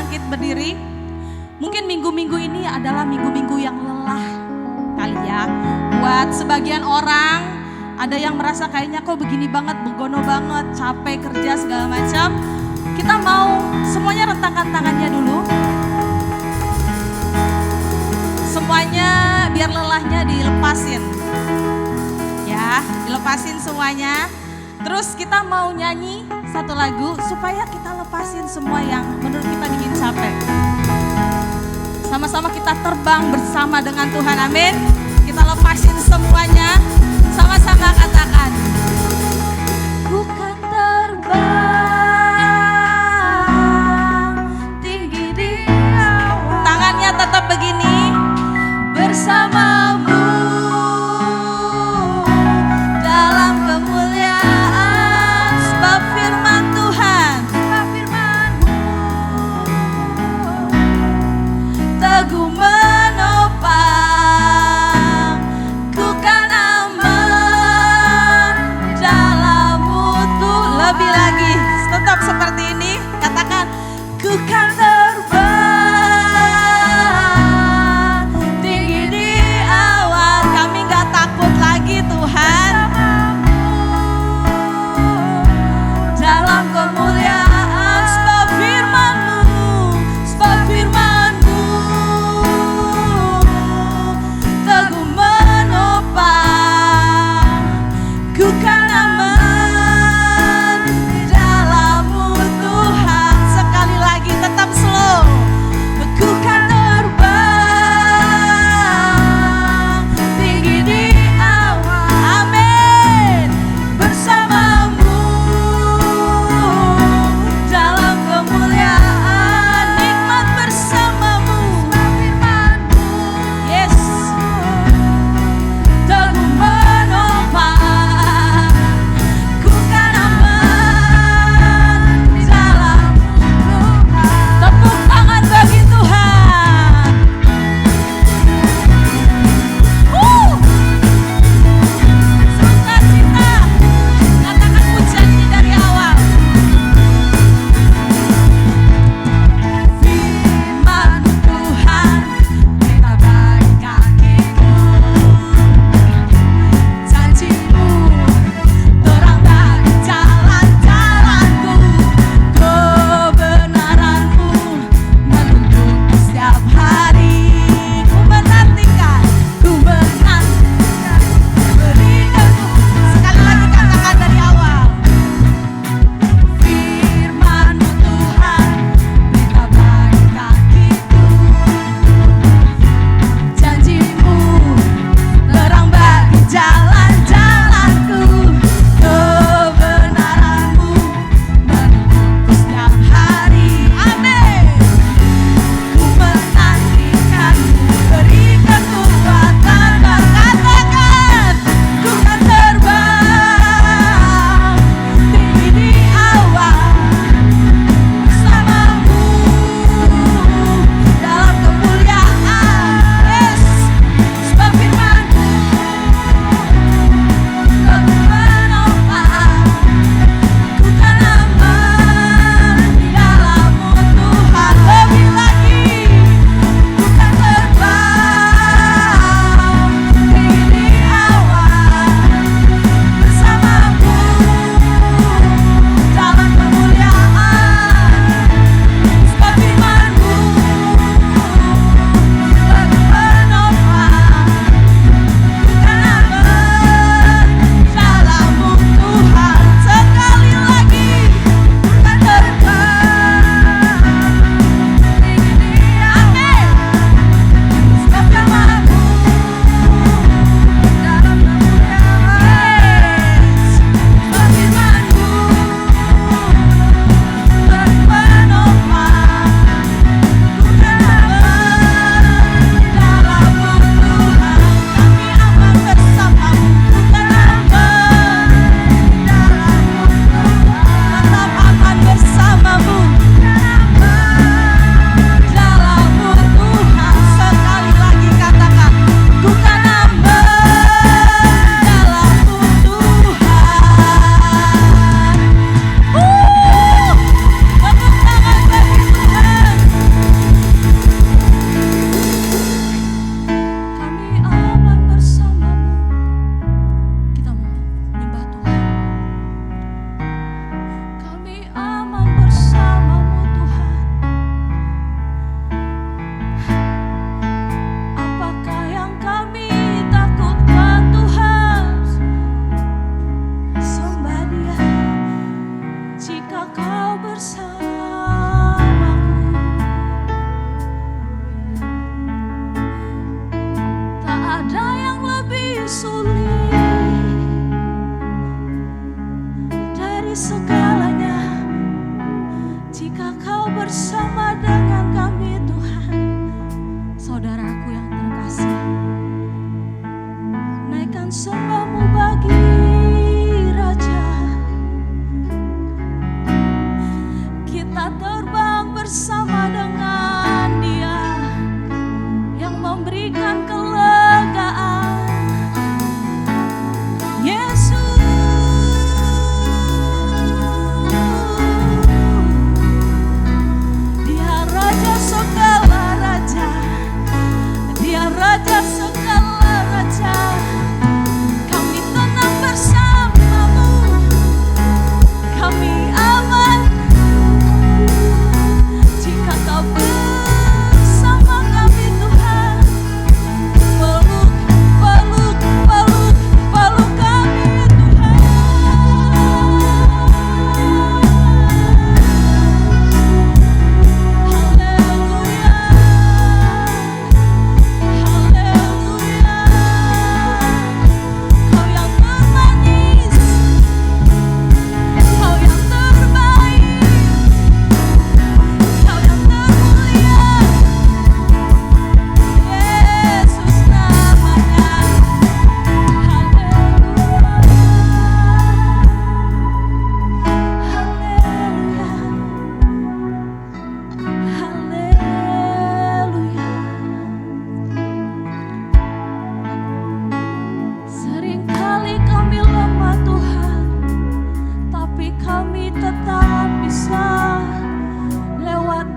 bangkit berdiri. Mungkin minggu-minggu ini adalah minggu-minggu yang lelah kali ya. Buat sebagian orang ada yang merasa kayaknya kok begini banget, begono banget, capek kerja segala macam. Kita mau semuanya rentangkan tangannya dulu. Semuanya biar lelahnya dilepasin. Ya, dilepasin semuanya. Terus kita mau nyanyi satu lagu supaya kita lepasin semua yang menurut kita bikin capek. Sama-sama kita terbang bersama dengan Tuhan, amin. Kita lepasin semuanya, sama-sama katakan. Bukan terbang tinggi di awan. Tangannya tetap begini. Bersamamu dalam kemuliaan, sebab firman Tuhan, sebab firman-Mu teguh menopang, ku kan aman dalam-Mu. Lebih lagi.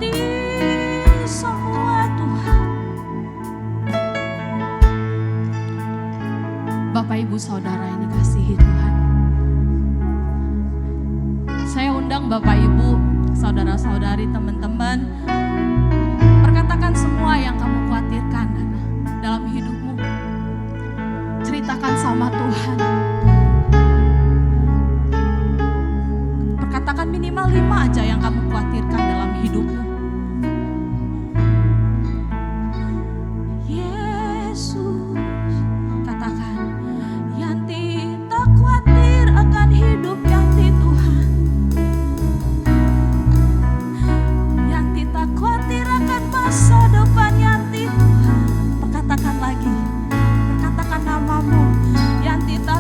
mengerti semua Tuhan. Bapak Ibu Saudara ini kasihi Tuhan. Saya undang Bapak Ibu, saudara-saudari, teman-teman, perkatakan semua yang kamu khawatirkan dalam hidupmu. Ceritakan sama Tuhan. Perkatakan minimal 5 aja yang kamu khawatirkan dalam hidupmu. Yesus, katakan, Yanti tak khawatir akan hidup Yanti Tuhan. Yanti tak khawatir akan masa depan Yanti Tuhan. Perkatakan lagi, perkatakan namamu. Yanti tak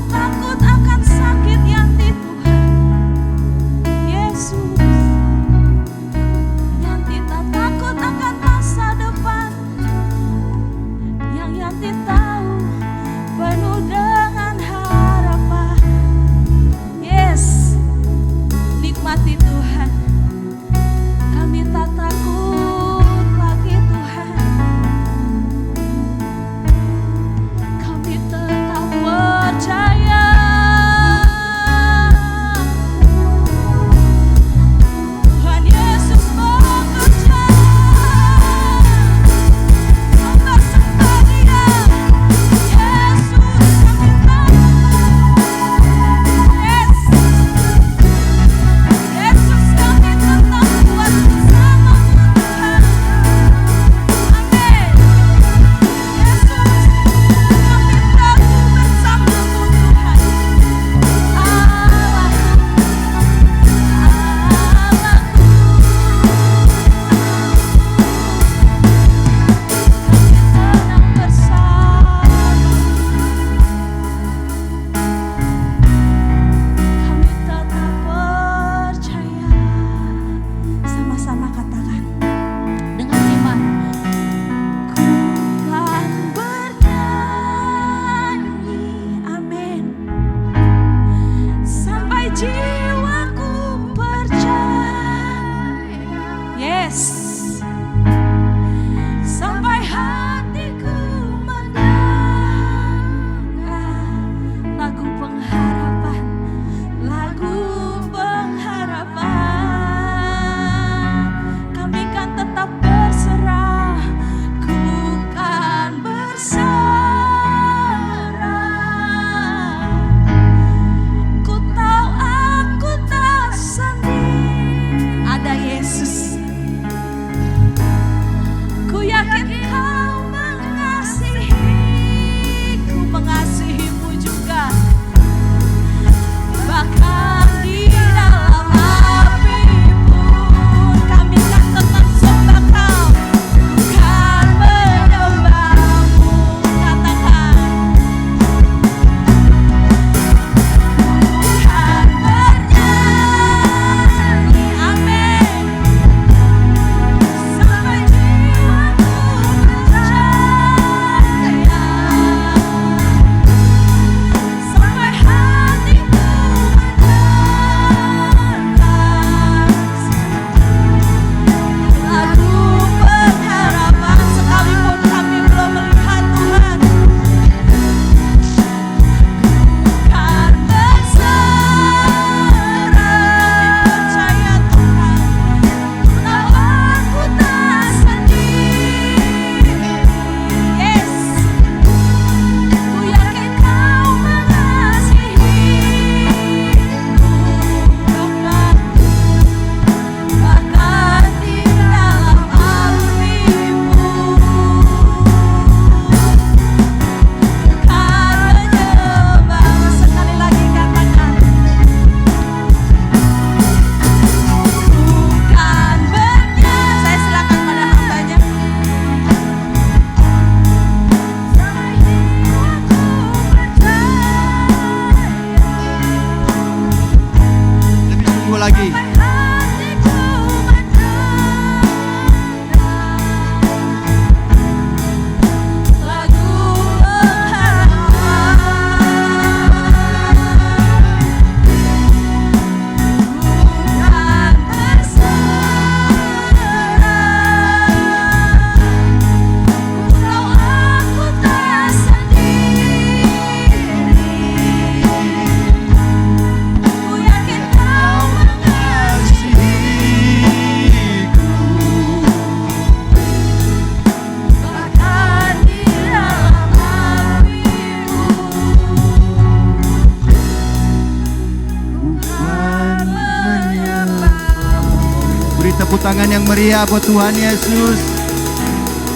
Tepuk tangan yang meriah buat Tuhan Yesus.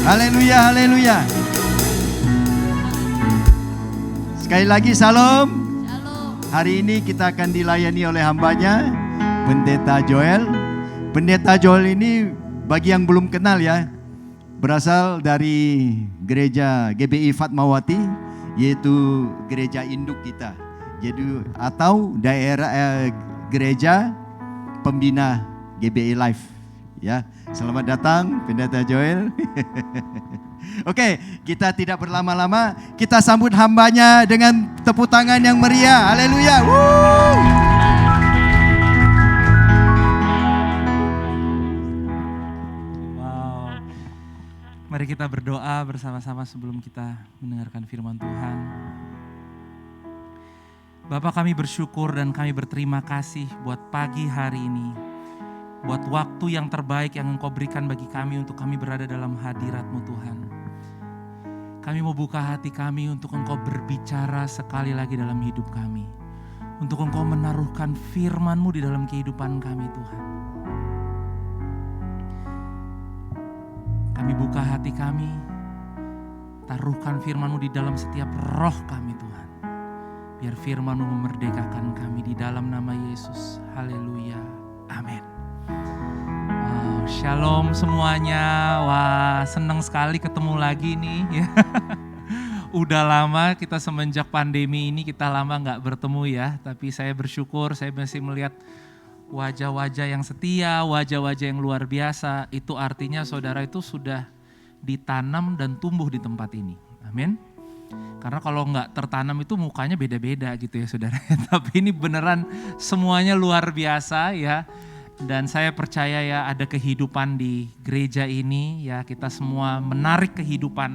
Haleluya, haleluya. Sekali lagi salam. Hari ini kita akan dilayani oleh hambanya, Pendeta Joel. Pendeta Joel ini bagi yang belum kenal ya, berasal dari gereja GBI Fatmawati, yaitu gereja induk kita. Jadi atau daerah gereja pembina GBI Life. Ya, selamat datang Pendeta Joel. Oke, kita tidak berlama-lama, kita sambut hambanya dengan tepuk tangan yang meriah. Haleluya. Wow. Mari kita berdoa bersama-sama sebelum kita mendengarkan firman Tuhan. Bapa, kami bersyukur dan kami berterima kasih buat pagi hari ini. Buat waktu yang terbaik yang Engkau berikan bagi kami untuk kami berada dalam hadirat-Mu Tuhan. Kami mau buka hati kami untuk Engkau berbicara sekali lagi dalam hidup kami. Untuk Engkau menaruhkan firman-Mu di dalam kehidupan kami Tuhan. Kami buka hati kami, taruhkan firman-Mu di dalam setiap roh kami Tuhan. Biar firman-Mu memerdekakan kami di dalam nama Yesus. Haleluya. Amin. Wow, shalom semuanya. Wah, senang sekali ketemu lagi nih. Udah lama kita semenjak pandemi ini kita lama gak bertemu ya. Tapi saya bersyukur saya masih melihat wajah-wajah yang setia, wajah-wajah yang luar biasa. Itu artinya saudara itu sudah ditanam dan tumbuh di tempat ini. Amin. Karena kalau nggak tertanam itu mukanya beda-beda gitu ya saudara. Tapi ini beneran semuanya luar biasa ya. Dan saya percaya ya ada kehidupan di gereja ini ya. Kita semua menarik kehidupan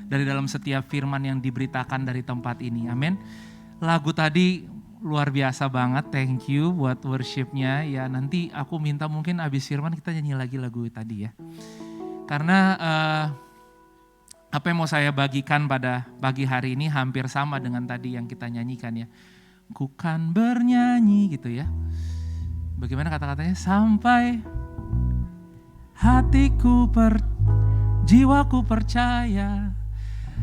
dari dalam setiap firman yang diberitakan dari tempat ini. Amin. Lagu tadi luar biasa banget. Thank you buat worshipnya ya. Nanti aku minta mungkin abis firman kita nyanyi lagi lagu tadi ya. Karena apa yang mau saya bagikan pada pagi hari ini hampir sama dengan tadi yang kita nyanyikan ya. Ku kan bernyanyi gitu ya. Bagaimana kata-katanya? Sampai jiwaku percaya.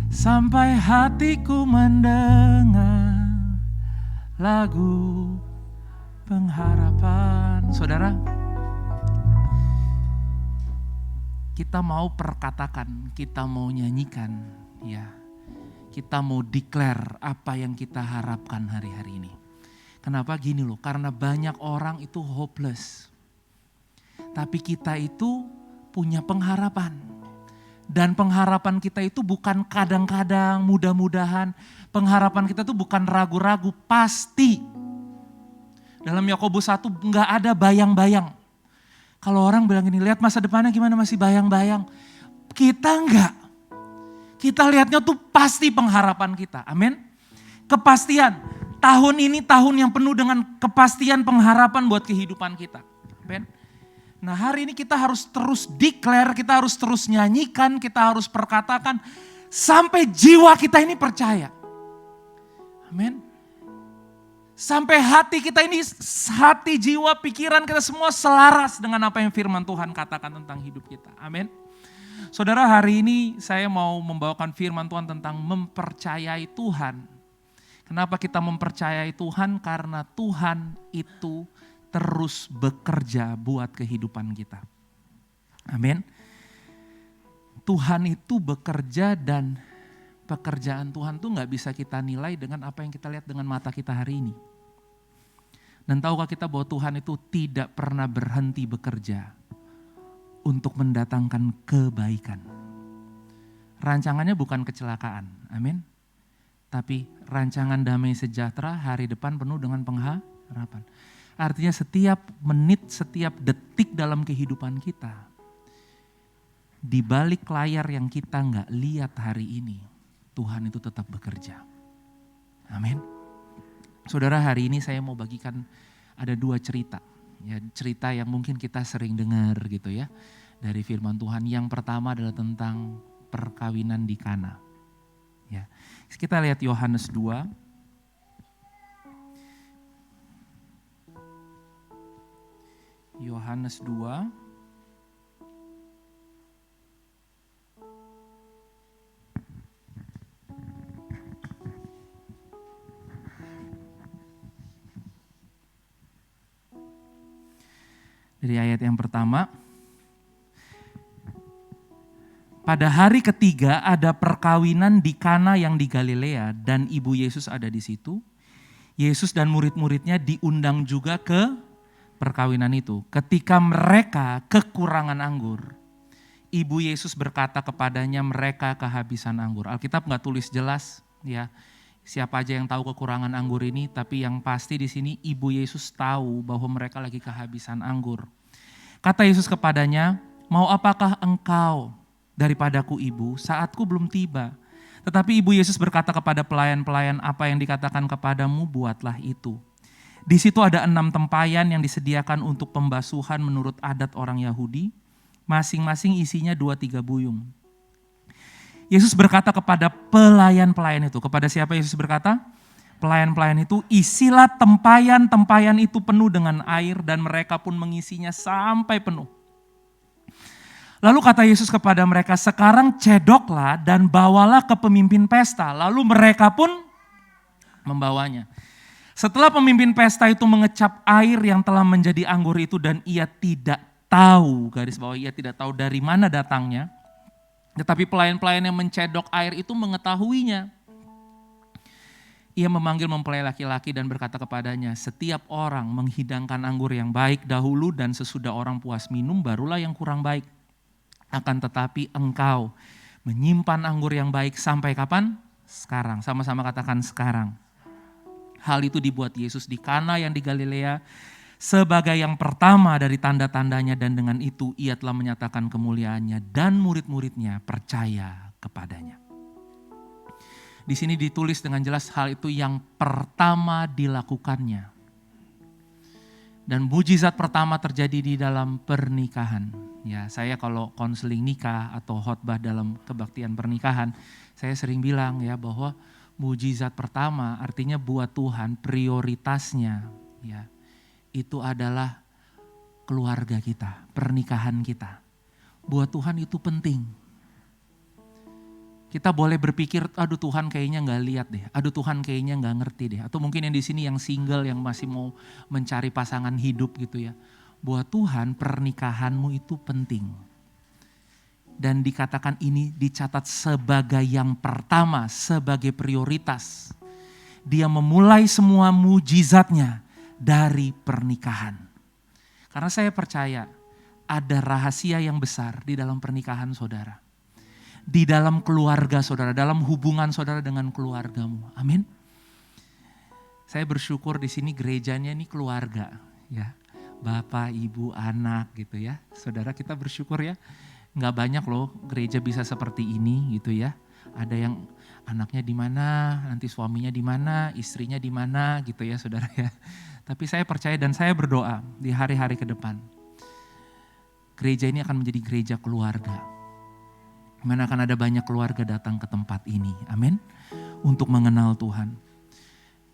Sampai hatiku mendengar lagu pengharapan. Saudara, kita mau perkatakan, kita mau nyanyikan, ya. Kita mau declare apa yang kita harapkan hari-hari ini. Kenapa gini loh? Karena banyak orang itu hopeless. Tapi kita itu punya pengharapan. Dan pengharapan kita itu bukan kadang-kadang, mudah-mudahan. Pengharapan kita itu bukan ragu-ragu, pasti. Dalam Yakobus 1 enggak ada bayang-bayang. Kalau orang bilang gini, lihat masa depannya gimana masih bayang-bayang. Kita enggak. Kita lihatnya tuh pasti pengharapan kita. Amin. Kepastian. Tahun ini tahun yang penuh dengan kepastian pengharapan buat kehidupan kita. Amin. Nah hari ini kita harus terus declare, kita harus terus nyanyikan, kita harus perkatakan. Sampai jiwa kita ini percaya. Amin. Sampai hati kita ini, hati, jiwa, pikiran kita semua selaras dengan apa yang firman Tuhan katakan tentang hidup kita. Amin. Saudara, hari ini saya mau membawakan firman Tuhan tentang mempercayai Tuhan. Kenapa kita mempercayai Tuhan? Karena Tuhan itu terus bekerja buat kehidupan kita. Amin. Tuhan itu bekerja dan pekerjaan Tuhan tuh gak bisa kita nilai dengan apa yang kita lihat dengan mata kita hari ini. Dan tahukah kita bahwa Tuhan itu tidak pernah berhenti bekerja untuk mendatangkan kebaikan. Rancangannya bukan kecelakaan, amin. Tapi rancangan damai sejahtera, hari depan penuh dengan pengharapan. Artinya setiap menit, setiap detik dalam kehidupan kita, di balik layar yang kita gak lihat hari ini, Tuhan itu tetap bekerja. Amin. Saudara, hari ini saya mau bagikan ada 2 cerita. Ya, cerita yang mungkin kita sering dengar gitu ya. Dari firman Tuhan. Yang pertama adalah tentang perkawinan di Kana. Ya. Kita lihat Yohanes 2. Yohanes 2. Dari ayat yang pertama. Pada hari ketiga ada perkawinan di Kana yang di Galilea dan ibu Yesus ada di situ. Yesus dan murid-muridnya diundang juga ke perkawinan itu. Ketika mereka kekurangan anggur, ibu Yesus berkata kepadanya mereka kehabisan anggur. Alkitab nggak tulis jelas ya siapa aja yang tahu kekurangan anggur ini, tapi yang pasti di sini ibu Yesus tahu bahwa mereka lagi kehabisan anggur. Kata Yesus kepadanya, mau apakah engkau daripadaku ibu, saatku belum tiba. Tetapi ibu Yesus berkata kepada pelayan-pelayan, apa yang dikatakan kepadamu buatlah itu. Di situ ada 6 tempayan yang disediakan untuk pembasuhan menurut adat orang Yahudi. Masing-masing isinya 2-3 buyung. Yesus berkata kepada pelayan-pelayan itu. Kepada siapa Yesus berkata? Pelayan-pelayan itu, isilah tempayan-tempayan itu penuh dengan air dan mereka pun mengisinya sampai penuh. Lalu kata Yesus kepada mereka, sekarang cedoklah dan bawalah ke pemimpin pesta. Lalu mereka pun membawanya. Setelah pemimpin pesta itu mengecap air yang telah menjadi anggur itu dan ia tidak tahu, garis bawah ia tidak tahu dari mana datangnya. Tetapi pelayan-pelayan yang mencedok air itu mengetahuinya. Ia memanggil mempelai laki-laki dan berkata kepadanya, setiap orang menghidangkan anggur yang baik dahulu dan sesudah orang puas minum barulah yang kurang baik. Akan tetapi engkau menyimpan anggur yang baik sampai kapan? Sekarang, sama-sama katakan sekarang. Hal itu dibuat Yesus di Kana yang di Galilea sebagai yang pertama dari tanda-tandanya dan dengan itu ia telah menyatakan kemuliaannya dan murid-muridnya percaya kepadanya. Di sini ditulis dengan jelas hal itu yang pertama dilakukannya. Dan mujizat pertama terjadi di dalam pernikahan. Ya, saya kalau konseling nikah atau khotbah dalam kebaktian pernikahan, saya sering bilang ya bahwa mujizat pertama artinya buat Tuhan prioritasnya ya itu adalah keluarga kita, pernikahan kita. Buat Tuhan itu penting. Kita boleh berpikir, aduh Tuhan kayaknya nggak lihat deh, aduh Tuhan kayaknya nggak ngerti deh. Atau mungkin yang di sini yang single, yang masih mau mencari pasangan hidup gitu ya. Buat Tuhan pernikahanmu itu penting. Dan dikatakan ini dicatat sebagai yang pertama, sebagai prioritas. Dia memulai semua mujizatnya dari pernikahan. Karena saya percaya ada rahasia yang besar di dalam pernikahan saudara. Di dalam keluarga saudara, dalam hubungan saudara dengan keluargamu. Amin. Saya bersyukur di sini gerejanya ini keluarga, ya. Bapak, ibu, anak gitu ya. Saudara kita bersyukur ya. Nggak banyak loh gereja bisa seperti ini gitu ya. Ada yang anaknya di mana, nanti suaminya di mana, istrinya di mana gitu ya saudara ya. Tapi saya percaya dan saya berdoa di hari-hari ke depan. Gereja ini akan menjadi gereja keluarga. Mana akan ada banyak keluarga datang ke tempat ini. Amin. Untuk mengenal Tuhan.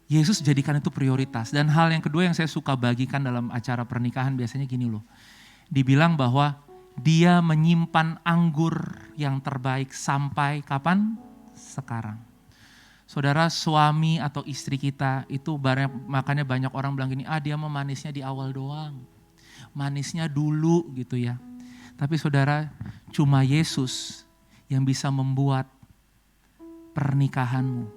Yesus jadikan itu prioritas. Dan hal yang kedua yang saya suka bagikan dalam acara pernikahan biasanya gini loh. Dibilang bahwa dia menyimpan anggur yang terbaik sampai kapan? Sekarang. Saudara, suami atau istri kita itu makanya banyak orang bilang gini, dia mah manisnya di awal doang. Manisnya dulu gitu ya. Tapi saudara, cuma Yesus yang bisa membuat pernikahanmu,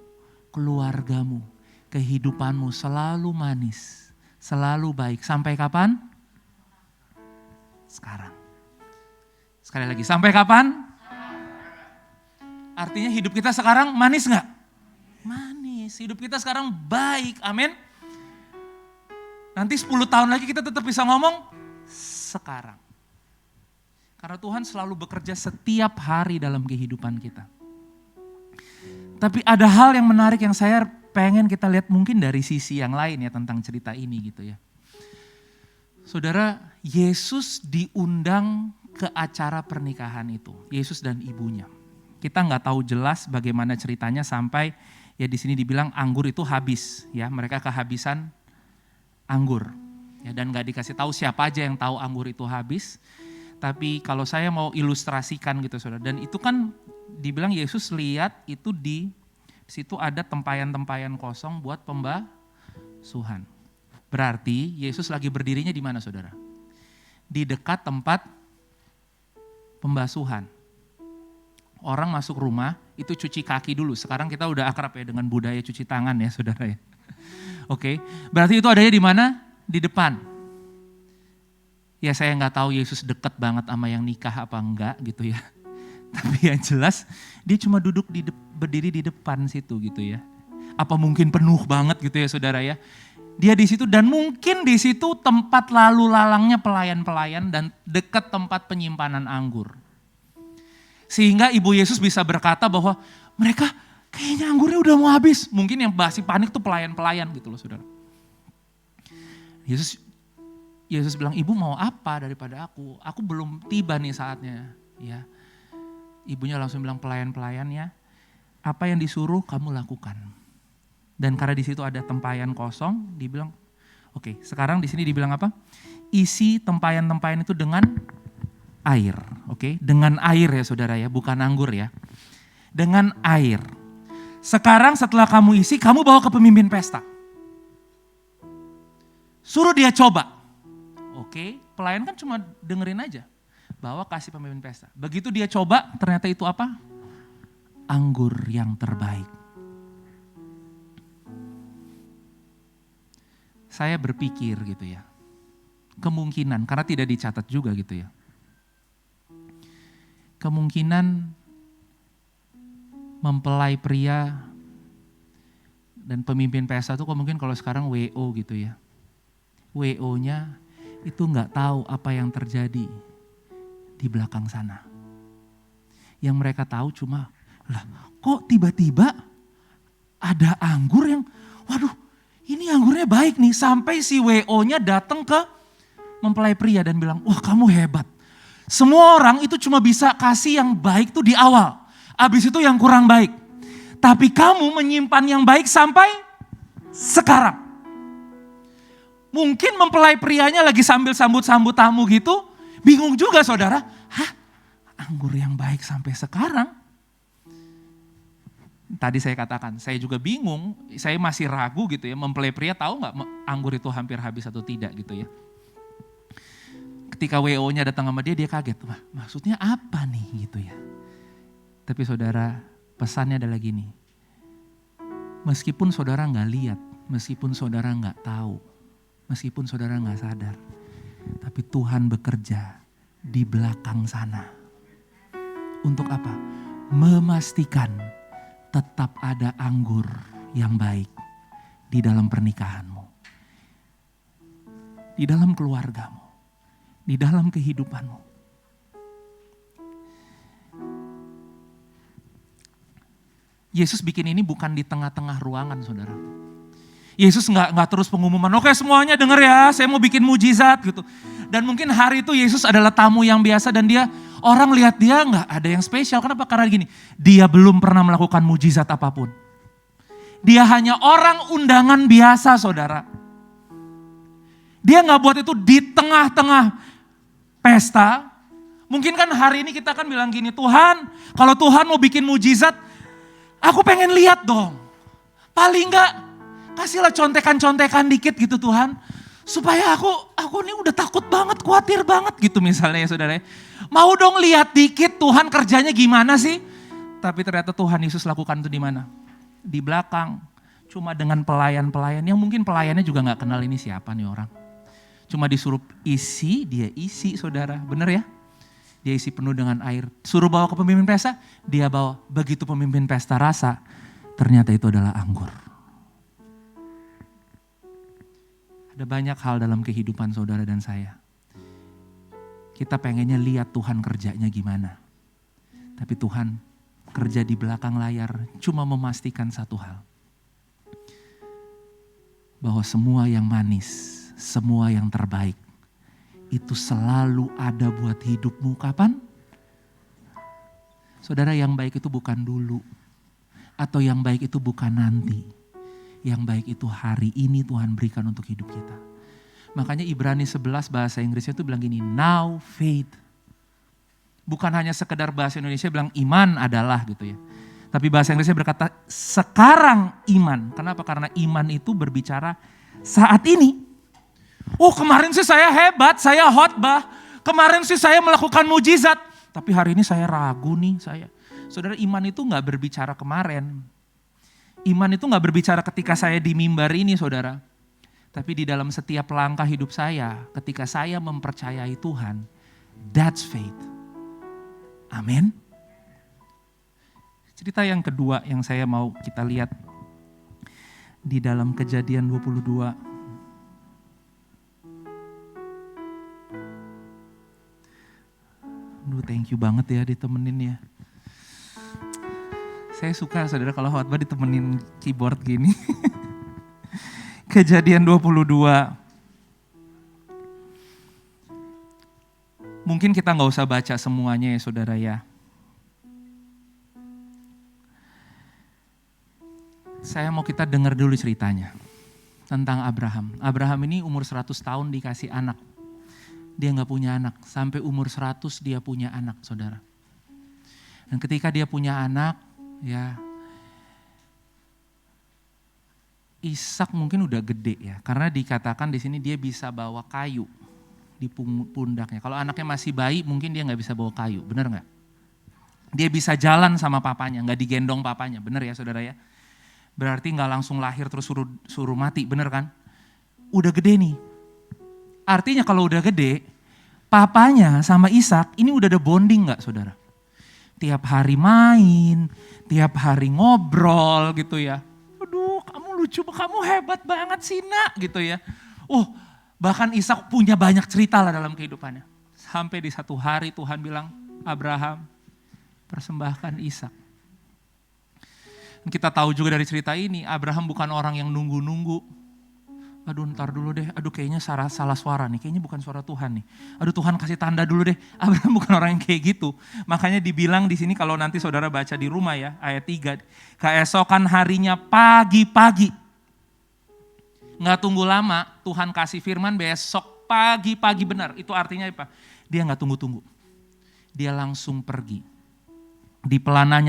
keluargamu, kehidupanmu selalu manis, selalu baik. Sampai kapan? Sekarang. Sekali lagi, sampai kapan? Artinya hidup kita sekarang manis gak? Manis, hidup kita sekarang baik, amin. Nanti 10 tahun lagi kita tetap bisa ngomong sekarang. Karena Tuhan selalu bekerja setiap hari dalam kehidupan kita. Tapi ada hal yang menarik yang saya pengen kita lihat mungkin dari sisi yang lain ya tentang cerita ini gitu ya. Saudara, Yesus diundang ke acara pernikahan itu. Yesus dan ibunya. Kita nggak tahu jelas bagaimana ceritanya sampai ya di sini dibilang anggur itu habis ya. Mereka kehabisan anggur. Ya, dan nggak dikasih tahu siapa aja yang tahu anggur itu habis. Tapi kalau saya mau ilustrasikan gitu saudara, dan itu kan dibilang Yesus lihat itu di situ ada tempayan-tempayan kosong buat pembasuhan. Berarti Yesus lagi berdirinya di mana saudara? di dekat tempat pembasuhan. Orang masuk rumah itu cuci kaki dulu. Sekarang kita udah akrab ya dengan budaya cuci tangan ya saudara ya. Oke, berarti itu adanya di mana? Di depan. Ya saya nggak tahu Yesus deket banget sama yang nikah apa enggak gitu ya. Tapi yang jelas dia cuma duduk berdiri di depan situ gitu ya. Apa mungkin penuh banget gitu ya saudara ya. Dia di situ dan mungkin di situ tempat lalu lalangnya pelayan-pelayan dan dekat tempat penyimpanan anggur. Sehingga Ibu Yesus bisa berkata bahwa mereka kayaknya anggurnya udah mau habis. Mungkin yang masih panik tuh pelayan-pelayan gitu loh saudara. Yesus bilang, ibu mau apa daripada aku? Aku belum tiba nih saatnya. Ya. Ibunya langsung bilang pelayan-pelayannya, apa yang disuruh kamu lakukan. Dan karena di situ ada tempayan kosong, dibilang, oke, sekarang di sini dibilang apa? Isi tempayan-tempayan itu dengan air, oke? Dengan air ya saudara ya, bukan anggur ya. Dengan air. Sekarang setelah kamu isi, kamu bawa ke pemimpin pesta. Suruh dia coba. Oke, pelayan kan cuma dengerin aja. Bawa kasih pemimpin pesta. Begitu dia coba, ternyata itu apa? Anggur yang terbaik. Saya berpikir gitu ya. Kemungkinan, karena tidak dicatat juga gitu ya. Kemungkinan mempelai pria dan pemimpin pesta itu mungkin kalau sekarang WO gitu ya. WO-nya itu nggak tahu apa yang terjadi di belakang sana. Yang mereka tahu cuma, lah kok tiba-tiba ada anggur yang, waduh ini anggurnya baik nih. Sampai si WO-nya datang ke mempelai pria dan bilang, wah kamu hebat. Semua orang itu cuma bisa kasih yang baik tuh di awal. Habis itu yang kurang baik. Tapi kamu menyimpan yang baik sampai sekarang. Mungkin mempelai prianya lagi sambil sambut-sambut tamu gitu. Bingung juga saudara. Hah? Anggur yang baik sampai sekarang? Tadi saya katakan, saya juga bingung. Saya masih ragu gitu ya. Mempelai pria tahu gak anggur itu hampir habis atau tidak gitu ya. Ketika WO-nya datang sama dia kaget. Wah, maksudnya apa nih gitu ya. Tapi saudara, pesannya adalah gini. Meskipun saudara gak lihat, meskipun saudara gak tahu, meskipun saudara gak sadar. Tapi Tuhan bekerja di belakang sana. Untuk apa? Memastikan tetap ada anggur yang baik di dalam pernikahanmu. Di dalam keluargamu. Di dalam kehidupanmu. Yesus bikin ini bukan di tengah-tengah ruangan saudara. Yesus nggak terus pengumuman, oke semuanya denger ya, saya mau bikin mujizat gitu. Dan mungkin hari itu Yesus adalah tamu yang biasa dan orang lihat dia nggak ada yang spesial. Kenapa? Karena gini, dia belum pernah melakukan mujizat apapun. Dia hanya orang undangan biasa saudara. Dia nggak buat itu di tengah-tengah pesta. Mungkin kan hari ini kita kan bilang gini, Tuhan kalau Tuhan mau bikin mujizat, aku pengen lihat dong. Paling nggak kasihlah contekan-contekan dikit gitu Tuhan. Supaya aku ini udah takut banget, khawatir banget gitu misalnya ya saudara. Mau dong lihat dikit Tuhan kerjanya gimana sih. Tapi ternyata Tuhan Yesus lakukan itu di mana? Di belakang. Cuma dengan pelayan-pelayan yang mungkin pelayannya juga gak kenal ini siapa nih orang. Cuma disuruh isi, dia isi saudara. Bener ya? Dia isi penuh dengan air. Suruh bawa ke pemimpin pesta, dia bawa. Begitu pemimpin pesta rasa, ternyata itu adalah anggur. Ada banyak hal dalam kehidupan saudara dan saya. Kita pengennya lihat Tuhan kerjanya gimana. Tapi Tuhan kerja di belakang layar cuma memastikan satu hal. Bahwa semua yang manis, semua yang terbaik, itu selalu ada buat hidupmu kapan? Saudara, yang baik itu bukan dulu. Atau yang baik itu bukan nanti. Yang baik itu hari ini Tuhan berikan untuk hidup kita. Makanya Ibrani 11 bahasa Inggrisnya itu bilang gini, now faith. Bukan hanya sekedar bahasa Indonesia bilang iman adalah gitu ya. Tapi bahasa Inggrisnya berkata sekarang iman. Kenapa? Karena iman itu berbicara saat ini. Oh kemarin sih saya hebat, saya khotbah. kemarin sih saya melakukan mujizat, tapi hari ini saya ragu nih saya. Saudara, iman itu gak berbicara kemarin. Iman itu gak berbicara ketika saya di mimbar ini, saudara. Tapi di dalam setiap langkah hidup saya, ketika saya mempercayai Tuhan, that's faith. Amin. Cerita yang kedua yang saya mau kita lihat di dalam Kejadian 22. Thank you banget ya ditemenin ya. Saya suka saudara kalau khotbah ditemenin keyboard gini. Kejadian 22. Mungkin kita gak usah baca semuanya ya saudara ya. Saya mau kita dengar dulu ceritanya tentang Abraham. Abraham ini umur 100 tahun dikasih anak. Dia gak punya anak. Sampai umur 100 dia punya anak, saudara. Dan ketika dia punya anak, ya Ishak mungkin udah gede ya. Karena dikatakan di sini dia bisa bawa kayu di pundaknya. Kalau anaknya masih bayi mungkin dia gak bisa bawa kayu, benar gak? Dia bisa jalan sama papanya, gak digendong papanya, benar ya saudara ya? Berarti gak langsung lahir terus suruh mati, bener kan? Udah gede nih. Artinya kalau udah gede, papanya sama Ishak ini udah ada bonding gak saudara? Tiap hari main, tiap hari ngobrol gitu ya. Aduh kamu lucu, kamu hebat banget sih nak gitu ya. Bahkan Ishak punya banyak cerita lah dalam kehidupannya. Sampai di satu hari Tuhan bilang, Abraham persembahkan Ishak. Kita tahu juga dari cerita ini, Abraham bukan orang yang nunggu-nunggu. Aduh ntar dulu deh, aduh kayaknya salah suara nih, kayaknya bukan suara Tuhan nih. Aduh Tuhan kasih tanda dulu deh. Abraham bukan orang yang kayak gitu. Makanya dibilang di sini kalau nanti saudara baca di rumah ya, ayat 3. Keesokan harinya pagi-pagi. Nggak tunggu lama, Tuhan kasih firman besok pagi-pagi benar. Itu artinya apa? Dia nggak tunggu-tunggu. Dia langsung pergi. Di pelana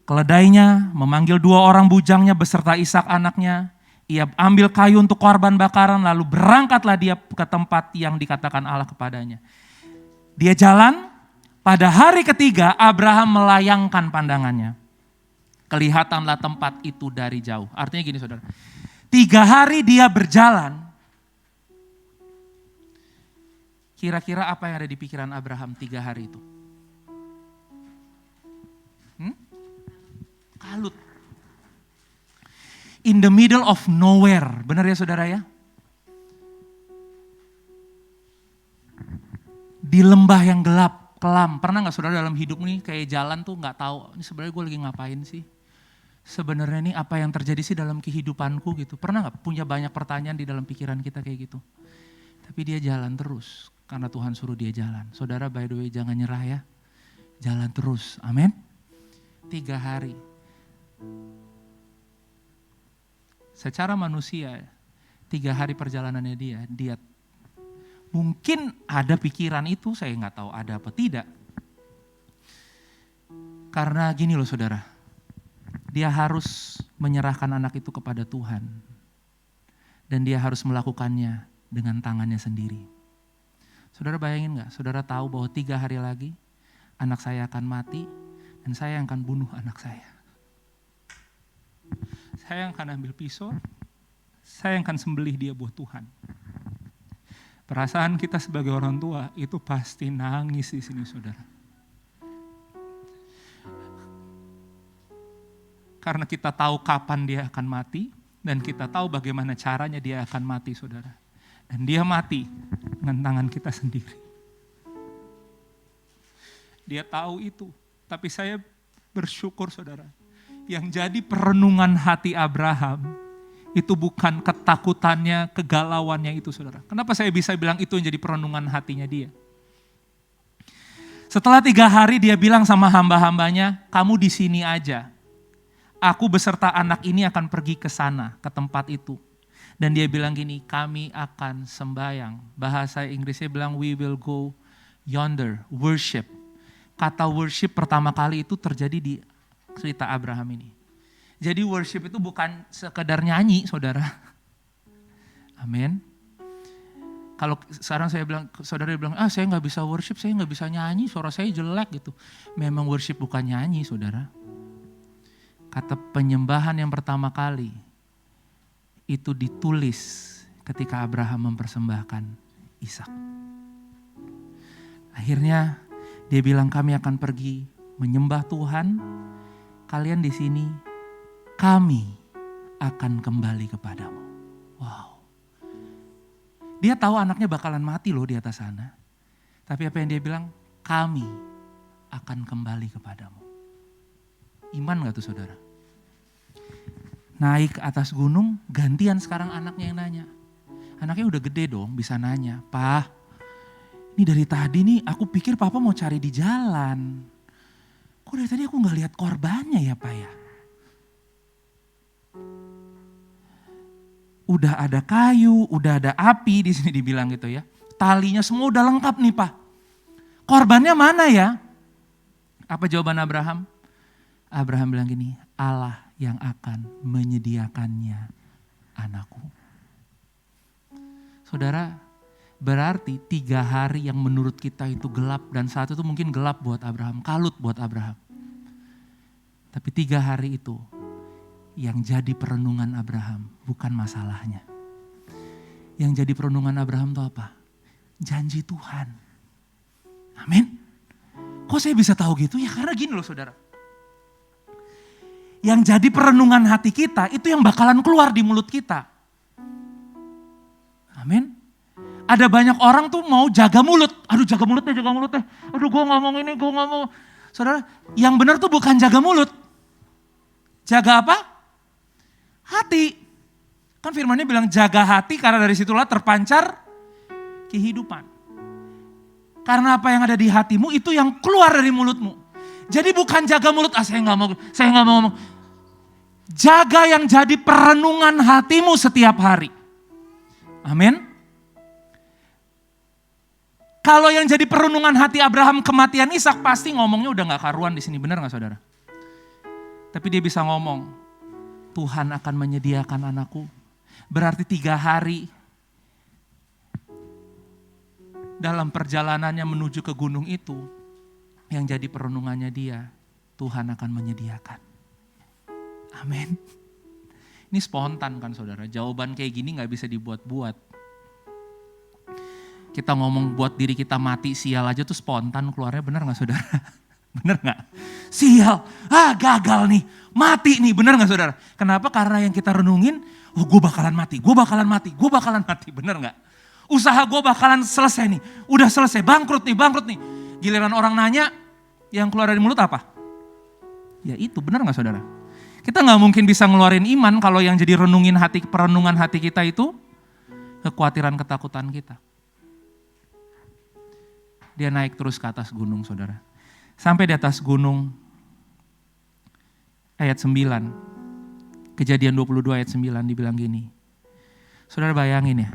keledainya memanggil 2 orang bujangnya beserta Ishak anaknya. Ia ambil kayu untuk korban bakaran lalu berangkatlah dia ke tempat yang dikatakan Allah kepadanya. Dia jalan, pada hari ketiga Abraham melayangkan pandangannya. Kelihatanlah tempat itu dari jauh. Artinya gini saudara, 3 hari dia berjalan. Kira-kira apa yang ada di pikiran Abraham 3 hari itu? Kalut. In the middle of nowhere. Benar ya saudara ya? Di lembah yang gelap, kelam. Pernah gak saudara dalam hidup nih kayak jalan tuh gak tahu ini sebenarnya gue lagi ngapain sih? Sebenarnya nih apa yang terjadi sih dalam kehidupanku gitu. Pernah gak punya banyak pertanyaan di dalam pikiran kita kayak gitu? Tapi dia jalan terus karena Tuhan suruh dia jalan. Saudara by the way jangan nyerah ya. Jalan terus, amin. 3 hari. Secara manusia 3 hari perjalanannya dia mungkin ada pikiran itu, saya nggak tahu ada apa tidak. Karena gini loh saudara, dia harus menyerahkan anak itu kepada Tuhan dan dia harus melakukannya dengan tangannya sendiri. Saudara bayangin nggak? Saudara tahu bahwa 3 hari lagi anak saya akan mati dan saya yang akan bunuh anak saya. Saya yang akan ambil pisau, saya yang akan sembelih dia buat Tuhan. Perasaan kita sebagai orang tua itu pasti nangis di sini saudara. Karena kita tahu kapan dia akan mati dan kita tahu bagaimana caranya dia akan mati saudara. Dan dia mati dengan tangan kita sendiri. Dia tahu itu, tapi saya bersyukur saudara. Yang jadi perenungan hati Abraham itu bukan ketakutannya, kegalauannya itu saudara. Kenapa saya bisa bilang itu yang jadi perenungan hatinya dia? Setelah 3 hari dia bilang sama hamba-hambanya, kamu di sini aja. Aku beserta anak ini akan pergi ke sana, ke tempat itu. Dan dia bilang gini, kami akan sembahyang. Bahasa Inggrisnya bilang we will go yonder, worship. Kata worship pertama kali itu terjadi di cerita Abraham ini. Jadi worship itu bukan sekedar nyanyi saudara. Amin. Kalau sekarang saya bilang, saudara bilang, saya nggak bisa worship, saya nggak bisa nyanyi, suara saya jelek gitu. Memang worship bukan nyanyi, saudara. Kata penyembahan yang pertama kali itu ditulis ketika Abraham mempersembahkan Ishak. Akhirnya dia bilang, kami akan pergi menyembah Tuhan. Kalian di sini, kami akan kembali kepadamu. Wow. Dia tahu anaknya bakalan mati loh di atas sana. Tapi apa yang dia bilang? Kami akan kembali kepadamu. Iman gak tuh saudara? Naik ke atas gunung, gantian sekarang anaknya yang nanya. Anaknya udah gede dong, bisa nanya. "Pa, ini dari tadi nih aku pikir papa mau cari di jalan. Kok dari tadi aku gak lihat korbannya ya, Pa ya?" Udah ada kayu, udah ada api, di sini dibilang gitu ya. Talinya semua udah lengkap nih, Pak. Korbannya mana ya? Apa jawaban Abraham? Abraham bilang gini, Allah yang akan menyediakannya anakku. Saudara, berarti 3 hari yang menurut kita itu gelap, dan saat itu mungkin gelap buat Abraham, kalut buat Abraham. Tapi 3 hari itu yang jadi perenungan Abraham bukan masalahnya. Yang jadi perenungan Abraham itu apa? Janji Tuhan. Amin. Kok saya bisa tahu gitu? Ya karena gini loh saudara. Yang jadi perenungan hati kita itu yang bakalan keluar di mulut kita. Amin. Ada banyak orang tuh mau jaga mulut. Aduh jaga mulut deh. Aduh gue ngomong ini, gue ngomong. Saudara, yang benar tuh bukan jaga mulut. Jaga apa? Hati. Kan firmannya bilang jaga hati karena dari situlah terpancar kehidupan. Karena apa yang ada di hatimu itu yang keluar dari mulutmu. Jadi bukan jaga mulut, saya nggak mau ngomong. Jaga yang jadi perenungan hatimu setiap hari. Amin. Kalau yang jadi perenungan hati Abraham kematian Ishak pasti ngomongnya udah nggak karuan di sini, benar nggak saudara? Tapi dia bisa ngomong, Tuhan akan menyediakan anakku. Berarti 3 hari dalam perjalanannya menuju ke gunung itu, yang jadi perenungannya dia, Tuhan akan menyediakan. Amin. Ini spontan kan saudara, jawaban kayak gini gak bisa dibuat-buat. Kita ngomong buat diri kita mati sial aja tuh spontan keluarnya, benar gak saudara? Benar gak? Sial, gagal nih, mati nih, benar gak saudara? Kenapa? Karena yang kita renungin, gue bakalan mati, benar gak? Usaha gue bakalan selesai nih, udah selesai, bangkrut nih. Giliran orang nanya, yang keluar dari mulut apa? Ya itu, benar gak saudara? Kita gak mungkin bisa ngeluarin iman kalau yang jadi perenungan hati kita itu kekhawatiran, ketakutan kita. Dia naik terus ke atas gunung saudara. Sampai di atas gunung ayat 9. Kejadian 22 ayat 9 dibilang gini. Saudara bayangin ya.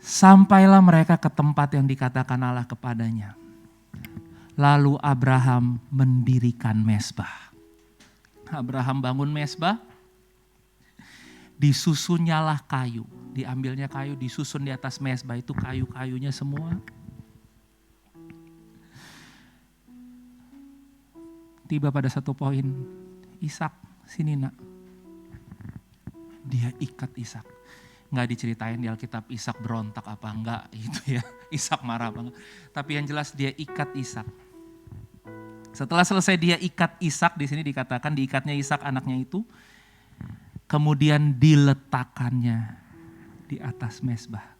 Sampailah mereka ke tempat yang dikatakan Allah kepadanya. Lalu Abraham mendirikan mezbah. Abraham bangun mezbah. Disusunnyalah kayu. Diambilnya kayu, disusun di atas mezbah itu kayu-kayunya semua. Tiba pada satu poin, Ishak, sini nak. Dia ikat Ishak. Nggak diceritain di Alkitab Ishak berontak apa enggak gitu ya. Ishak marah banget. Tapi yang jelas dia ikat Ishak. Setelah selesai dia ikat Ishak, di sini dikatakan diikatnya Ishak anaknya itu. Kemudian diletakkannya di atas mezbah.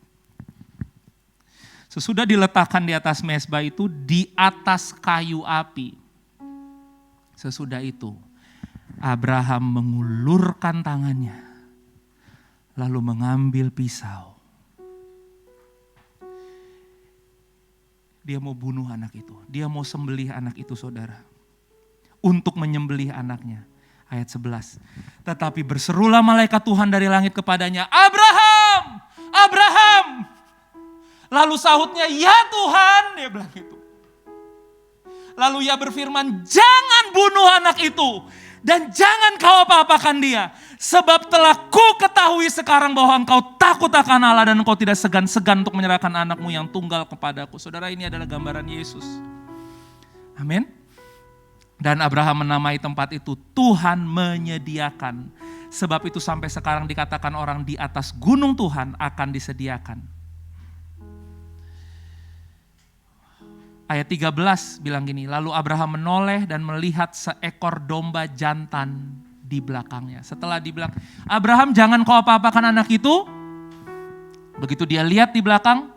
Sesudah diletakkan di atas mezbah itu di atas kayu api. Sesudah itu Abraham mengulurkan tangannya lalu mengambil pisau. Dia mau bunuh anak itu, dia mau sembelih anak itu saudara. Untuk menyembelih anaknya. Ayat 11. Tetapi berserulah malaikat Tuhan dari langit kepadanya, Abraham, Abraham. Lalu sahutnya, ya Tuhan, dia bilang itu. Lalu ia berfirman, jangan bunuh anak itu. Dan jangan kau apa-apakan dia. Sebab telah ku ketahui sekarang bahwa engkau takut akan Allah dan engkau tidak segan-segan untuk menyerahkan anakmu yang tunggal kepadaku. Saudara, ini adalah gambaran Yesus. Amin. Dan Abraham menamai tempat itu Tuhan menyediakan. Sebab itu sampai sekarang dikatakan orang di atas gunung Tuhan akan disediakan. Ayat 13 bilang gini, lalu Abraham menoleh dan melihat seekor domba jantan di belakangnya. Setelah dibilang, Abraham jangan kau apa-apakan anak itu. Begitu dia lihat di belakang,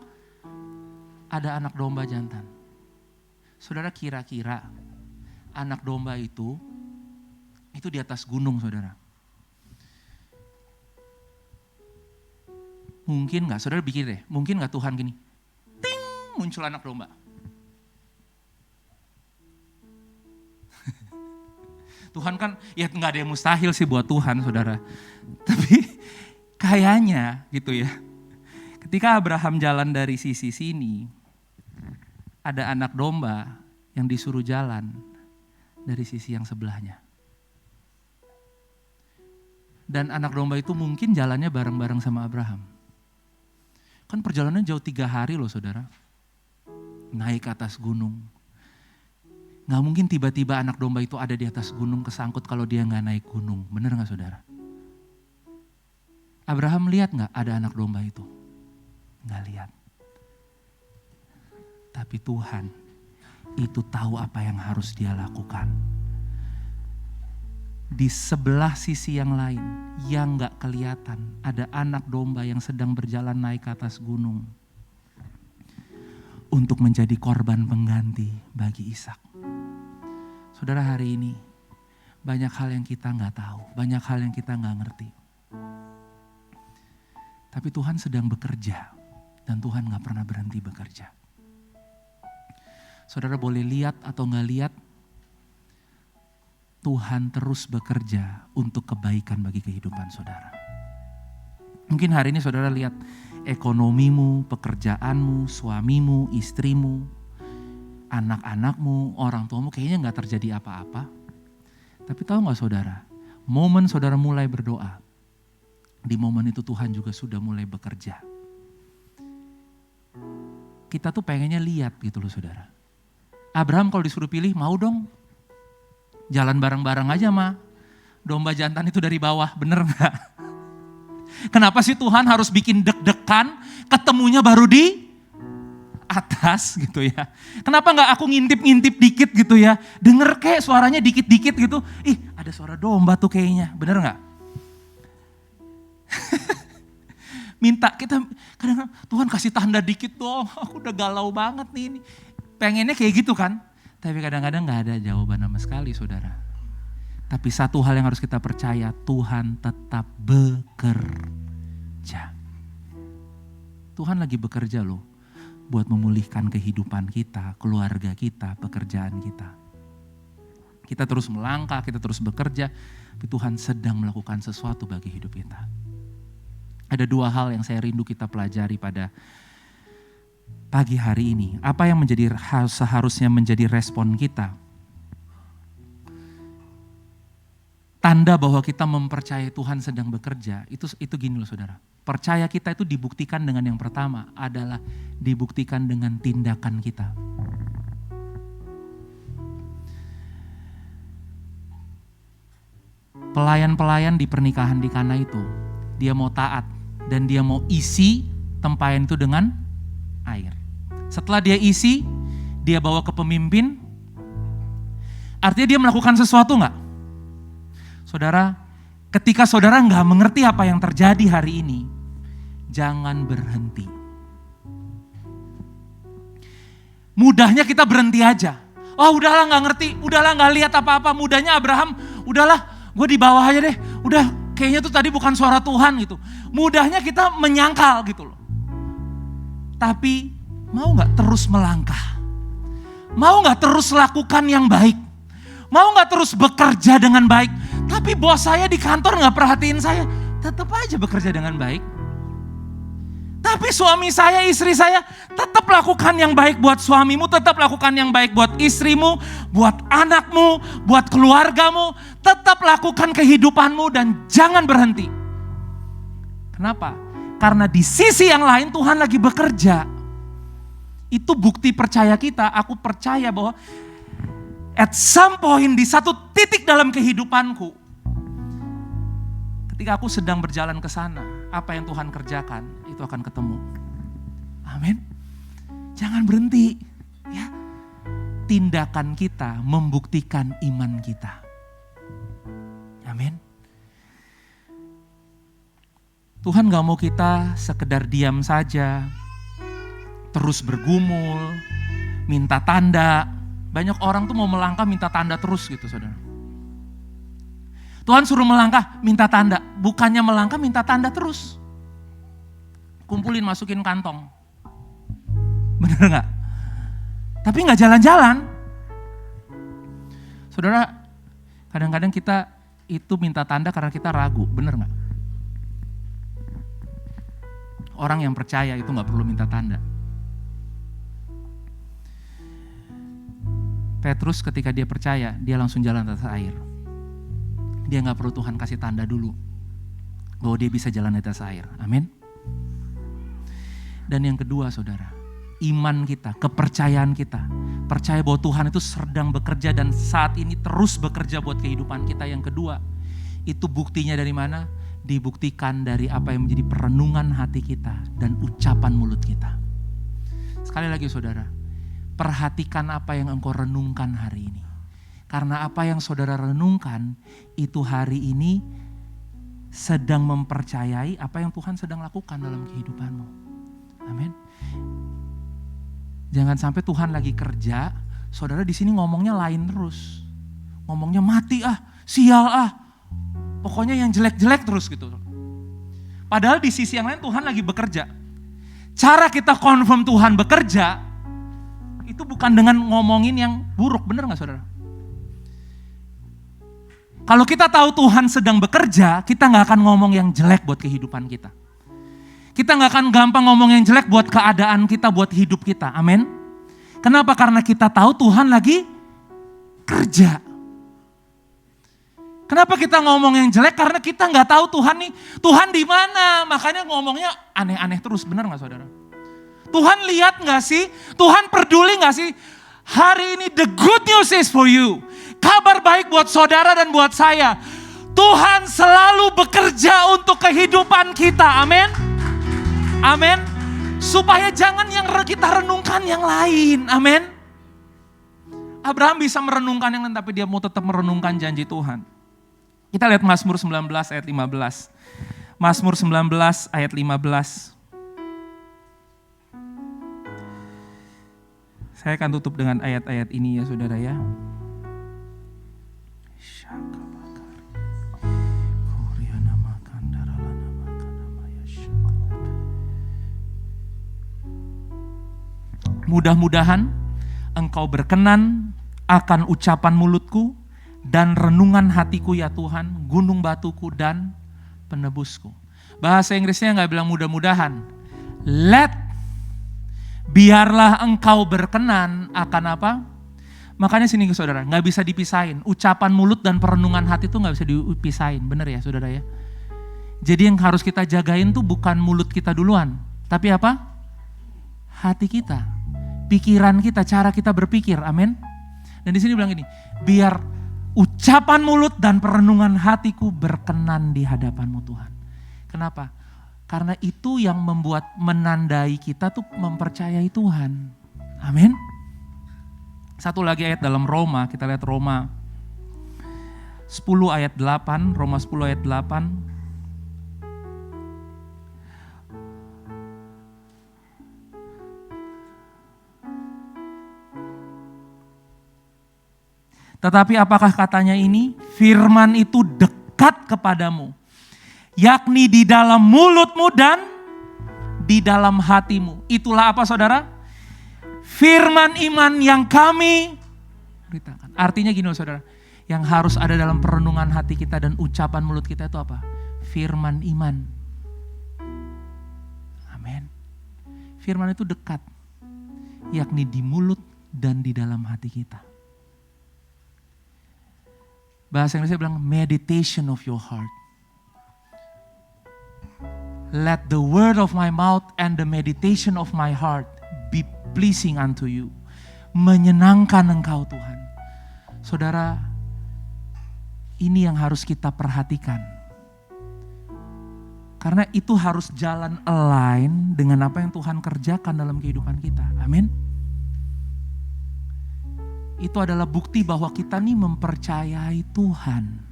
ada anak domba jantan. Saudara, kira-kira anak domba itu di atas gunung, saudara. Mungkin gak, saudara pikir deh, mungkin gak Tuhan gini, ting, muncul anak domba. Tuhan kan, ya gak ada yang mustahil sih buat Tuhan, saudara. Tapi kayaknya gitu ya, ketika Abraham jalan dari sisi sini, ada anak domba yang disuruh jalan dari sisi yang sebelahnya. Dan anak domba itu mungkin jalannya bareng-bareng sama Abraham. Kan perjalanan jauh 3 hari loh, saudara. Naik ke atas gunung. Gak mungkin tiba-tiba anak domba itu ada di atas gunung kesangkut kalau dia gak naik gunung. Bener gak, saudara? Abraham lihat gak ada anak domba itu? Gak lihat. Tapi Tuhan itu tahu apa yang harus dia lakukan. Di sebelah sisi yang lain yang gak kelihatan ada anak domba yang sedang berjalan naik ke atas gunung. Untuk menjadi korban pengganti bagi Ishak. Saudara, hari ini banyak hal yang kita gak tahu, banyak hal yang kita gak ngerti. Tapi Tuhan sedang bekerja dan Tuhan gak pernah berhenti bekerja. Saudara boleh lihat atau gak lihat, Tuhan terus bekerja untuk kebaikan bagi kehidupan saudara. Mungkin hari ini saudara lihat ekonomimu, pekerjaanmu, suamimu, istrimu, anak-anakmu, orang tuamu kayaknya gak terjadi apa-apa. Tapi tahu gak saudara, momen saudara mulai berdoa, di momen itu Tuhan juga sudah mulai bekerja. Kita tuh pengennya lihat gitu loh saudara. Abraham kalau disuruh pilih mau dong. Jalan bareng-bareng aja mah. Domba jantan itu dari bawah, bener gak? Kenapa sih Tuhan harus bikin deg-degan, ketemunya baru di atas gitu ya. Kenapa gak aku ngintip-ngintip dikit gitu ya. Denger kayak suaranya dikit-dikit gitu. Ih, ada suara domba tuh kayaknya, bener gak? Minta kita, kadang-kadang Tuhan kasih tanda dikit dong, aku udah galau banget nih ini. Pengennya kayak gitu kan. Tapi kadang-kadang gak ada jawaban sama sekali saudara. Tapi satu hal yang harus kita percaya, Tuhan tetap bekerja. Tuhan lagi bekerja loh. Buat memulihkan kehidupan kita, keluarga kita, pekerjaan kita. Kita terus melangkah, kita terus bekerja. Tapi Tuhan sedang melakukan sesuatu bagi hidup kita. Ada 2 hal yang saya rindu kita pelajari pada pagi hari ini. Apa yang seharusnya menjadi respon kita? Tanda bahwa kita mempercayai Tuhan sedang bekerja, itu gini loh saudara. Percaya kita itu dibuktikan dengan yang pertama adalah dibuktikan dengan tindakan kita. Pelayan-pelayan di pernikahan di Kana itu, dia mau taat dan dia mau isi tempayan itu dengan air. Setelah dia isi, dia bawa ke pemimpin. Artinya dia melakukan sesuatu enggak? Saudara, ketika saudara enggak mengerti apa yang terjadi hari ini, jangan berhenti. Mudahnya kita berhenti aja. Oh udahlah enggak ngerti, udahlah enggak lihat apa-apa. Mudahnya Abraham, udahlah gue di bawah aja deh. Udah kayaknya tuh tadi bukan suara Tuhan gitu. Mudahnya kita menyangkal gitu loh. Tapi mau gak terus melangkah? Mau gak terus lakukan yang baik? Mau gak terus bekerja dengan baik? Tapi bos saya di kantor gak perhatiin saya. Tetap aja bekerja dengan baik. Tapi suami saya, istri saya, tetap lakukan yang baik buat suamimu, tetap lakukan yang baik buat istrimu, buat anakmu, buat keluargamu. Tetap lakukan kehidupanmu dan jangan berhenti. Kenapa? Karena di sisi yang lain Tuhan lagi bekerja. Itu bukti percaya kita. Aku percaya bahwa at some point di satu titik dalam kehidupanku, ketika aku sedang berjalan ke sana, apa yang Tuhan kerjakan itu akan ketemu. Amin. Jangan berhenti. Ya. Tindakan kita membuktikan iman kita. Amin. Tuhan gak mau kita sekedar diam saja, terus bergumul, minta tanda. Banyak orang tuh mau melangkah minta tanda terus gitu saudara. Tuhan suruh melangkah minta tanda, bukannya melangkah minta tanda terus. Kumpulin masukin kantong. Bener gak? Tapi gak jalan-jalan. Saudara, kadang-kadang kita itu minta tanda karena kita ragu, bener gak? Orang yang percaya itu gak perlu minta tanda. Petrus ketika dia percaya, dia langsung jalan atas air. Dia gak perlu Tuhan kasih tanda dulu bahwa dia bisa jalan atas air. Amin. Dan yang kedua saudara, iman kita, kepercayaan kita. Percaya bahwa Tuhan itu sedang bekerja dan saat ini terus bekerja buat kehidupan kita. Yang kedua, itu buktinya dari mana? Dibuktikan dari apa yang menjadi perenungan hati kita dan ucapan mulut kita. Sekali lagi saudara, perhatikan apa yang engkau renungkan hari ini. Karena apa yang saudara renungkan itu hari ini sedang mempercayai apa yang Tuhan sedang lakukan dalam kehidupanmu. Amin. Jangan sampai Tuhan lagi kerja, saudara di sini ngomongnya lain terus. Ngomongnya mati sial pokoknya yang jelek-jelek terus gitu. Padahal di sisi yang lain Tuhan lagi bekerja. Cara kita confirm Tuhan bekerja, itu bukan dengan ngomongin yang buruk, benar gak saudara? Kalau kita tahu Tuhan sedang bekerja, kita gak akan ngomong yang jelek buat kehidupan kita. Kita gak akan gampang ngomong yang jelek buat keadaan kita, buat hidup kita, amin. Kenapa? Karena kita tahu Tuhan lagi kerja. Kenapa kita ngomong yang jelek? Karena kita gak tahu Tuhan di mana. Makanya ngomongnya aneh-aneh terus, benar gak saudara? Tuhan lihat gak sih? Tuhan peduli gak sih? Hari ini the good news is for you. Kabar baik buat saudara dan buat saya. Tuhan selalu bekerja untuk kehidupan kita. Amin. Amin. Supaya jangan yang kita renungkan yang lain. Amin. Abraham bisa merenungkan yang lain tapi dia mau tetap merenungkan janji Tuhan. Kita lihat Mazmur 19 ayat 15. Mazmur 19 ayat 15. Saya akan tutup dengan ayat-ayat ini ya saudara ya. Mudah-mudahan engkau berkenan akan ucapan mulutku dan renungan hatiku ya Tuhan, gunung batuku dan penebusku. Bahasa Inggrisnya gak bilang mudah-mudahan. Biarlah engkau berkenan akan apa? Makanya sini saudara, gak bisa dipisahin. Ucapan mulut dan perenungan hati itu gak bisa dipisahin. Benar ya saudara ya? Jadi yang harus kita jagain tuh bukan mulut kita duluan. Tapi apa? Hati kita. Pikiran kita, cara kita berpikir. Amin. Dan di sini bilang gini, biar ucapan mulut dan perenungan hatiku berkenan di hadapanmu Tuhan. Kenapa? Karena itu yang membuat menandai kita tuh mempercayai Tuhan. Amin. Satu lagi ayat dalam Roma, kita lihat Roma 10 ayat 8, Roma 10 ayat 8. Tetapi apakah katanya ini? Firman itu dekat kepadamu, yakni di dalam mulutmu dan di dalam hatimu. Itulah apa saudara? Firman iman yang kami beritakan. Artinya gini loh saudara, yang harus ada dalam perenungan hati kita dan ucapan mulut kita itu apa? Firman iman. Amin. Firman itu dekat, yakni di mulut dan di dalam hati kita. Bahasa Inggrisnya bilang meditation of your heart. Let the word of my mouth and the meditation of my heart be pleasing unto you. Menyenangkan Engkau Tuhan. Saudara, ini yang harus kita perhatikan. Karena itu harus jalan align dengan apa yang Tuhan kerjakan dalam kehidupan kita. Amin. Itu adalah bukti bahwa kita nih mempercayai Tuhan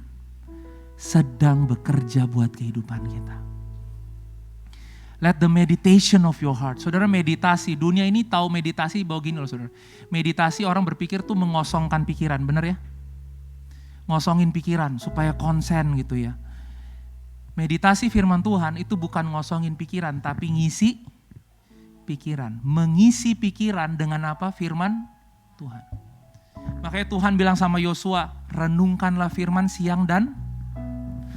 sedang bekerja buat kehidupan kita. Let the meditation of your heart. Saudara, meditasi, dunia ini tahu meditasi bahwa gini loh saudara. Meditasi orang berpikir tuh mengosongkan pikiran, benar ya? Ngosongin pikiran supaya konsen gitu ya. Meditasi firman Tuhan itu bukan ngosongin pikiran tapi ngisi pikiran. Mengisi pikiran dengan apa? Firman Tuhan. Makanya Tuhan bilang sama Yosua, renungkanlah firman siang dan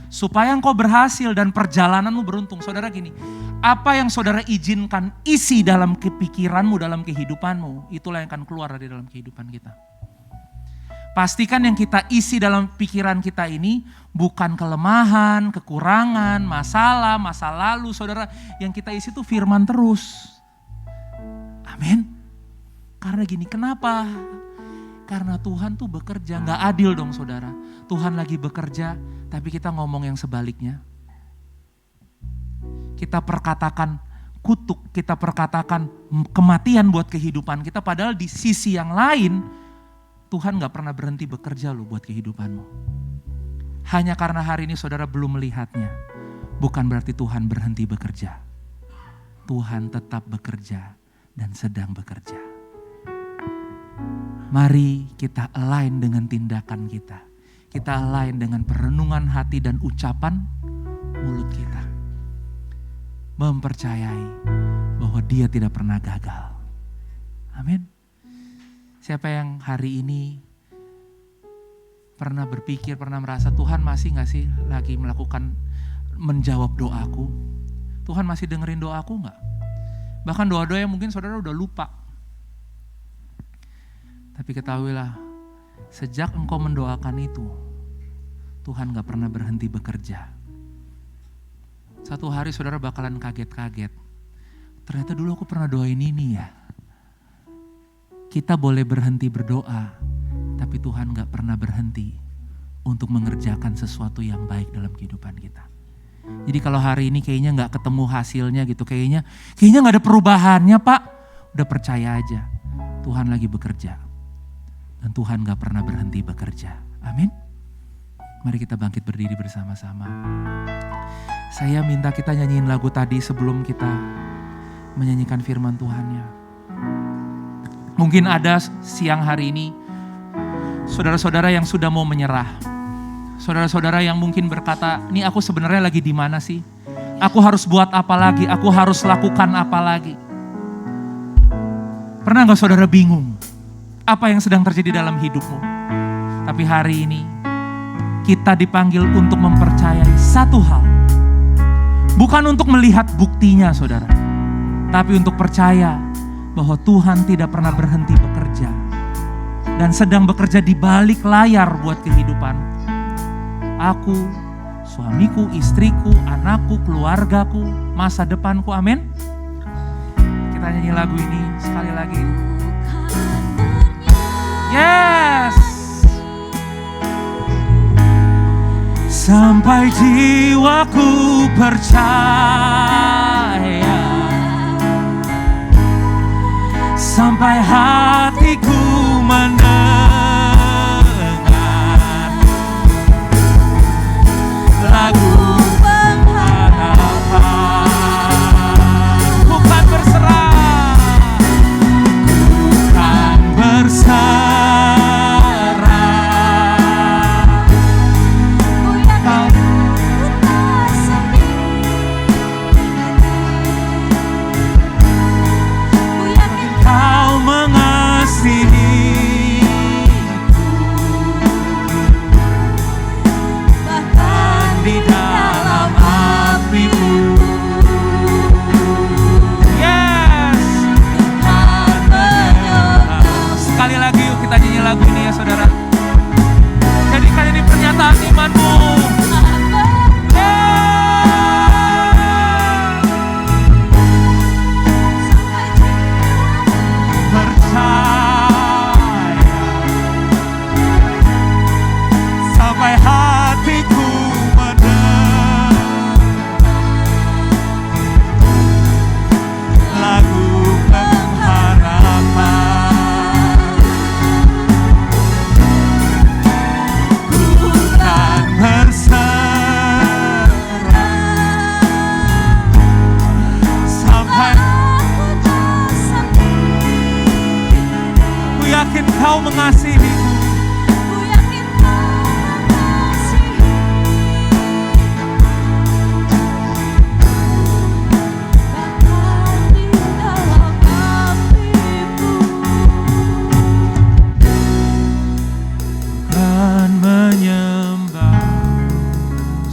supaya engkau berhasil dan perjalananmu beruntung. Saudara gini, apa yang saudara izinkan isi dalam kepikiranmu, dalam kehidupanmu, itulah yang akan keluar dari dalam kehidupan kita. Pastikan yang kita isi dalam pikiran kita ini bukan kelemahan, kekurangan, masalah, masa lalu. Saudara, yang kita isi itu firman terus. Amin. Karena gini, kenapa? Karena Tuhan tuh bekerja, gak adil dong saudara. Tuhan lagi bekerja, tapi kita ngomong yang sebaliknya. Kita perkatakan kutuk, kita perkatakan kematian buat kehidupan kita. Padahal di sisi yang lain, Tuhan gak pernah berhenti bekerja loh buat kehidupanmu. Hanya karena hari ini saudara belum melihatnya, bukan berarti Tuhan berhenti bekerja. Tuhan tetap bekerja dan sedang bekerja. Mari kita align dengan tindakan kita. Kita align dengan perenungan hati dan ucapan mulut kita. Mempercayai bahwa Dia tidak pernah gagal. Amin. Siapa yang hari ini pernah berpikir, pernah merasa Tuhan masih gak sih lagi menjawab doaku? Tuhan masih dengerin doaku gak? Bahkan doa-doa yang mungkin saudara udah lupa. Tapi ketahuilah, sejak engkau mendoakan itu, Tuhan gak pernah berhenti bekerja. Satu hari saudara bakalan kaget-kaget. Ternyata dulu aku pernah doain ini ya. Kita boleh berhenti berdoa, tapi Tuhan gak pernah berhenti untuk mengerjakan sesuatu yang baik dalam kehidupan kita. Jadi kalau hari ini kayaknya gak ketemu hasilnya gitu, kayaknya gak ada perubahannya Pak. Udah percaya aja, Tuhan lagi bekerja. Dan Tuhan gak pernah berhenti bekerja. Amin. Mari kita bangkit berdiri bersama-sama. Saya minta kita nyanyiin lagu tadi sebelum kita menyanyikan firman Tuhannya. Mungkin ada siang hari ini saudara-saudara yang sudah mau menyerah. Saudara-saudara yang mungkin berkata, ini aku sebenarnya lagi di mana sih? Aku harus buat apa lagi? Aku harus lakukan apa lagi? Pernah gak saudara bingung? Apa yang sedang terjadi dalam hidupmu? Tapi hari ini kita dipanggil untuk mempercayai satu hal. Bukan untuk melihat buktinya saudara, tapi untuk percaya bahwa Tuhan tidak pernah berhenti bekerja dan sedang bekerja di balik layar buat kehidupan aku, suamiku, istriku, anakku, keluargaku, masa depanku. Amin. Kita nyanyi lagu ini sekali lagi. Yes. Sampai jiwaku percaya, sampai hatiku mendengar lagu pengharapan. Bukan berserah, bukan berserah. Kau mengasihi nyanyi lagu ini ya saudara. Jadikan ini pernyataan imanmu. Kau mengasihiku. Ku yakin Kau mengasihi. Bahkan di dalam hatiku. Kan menyembah.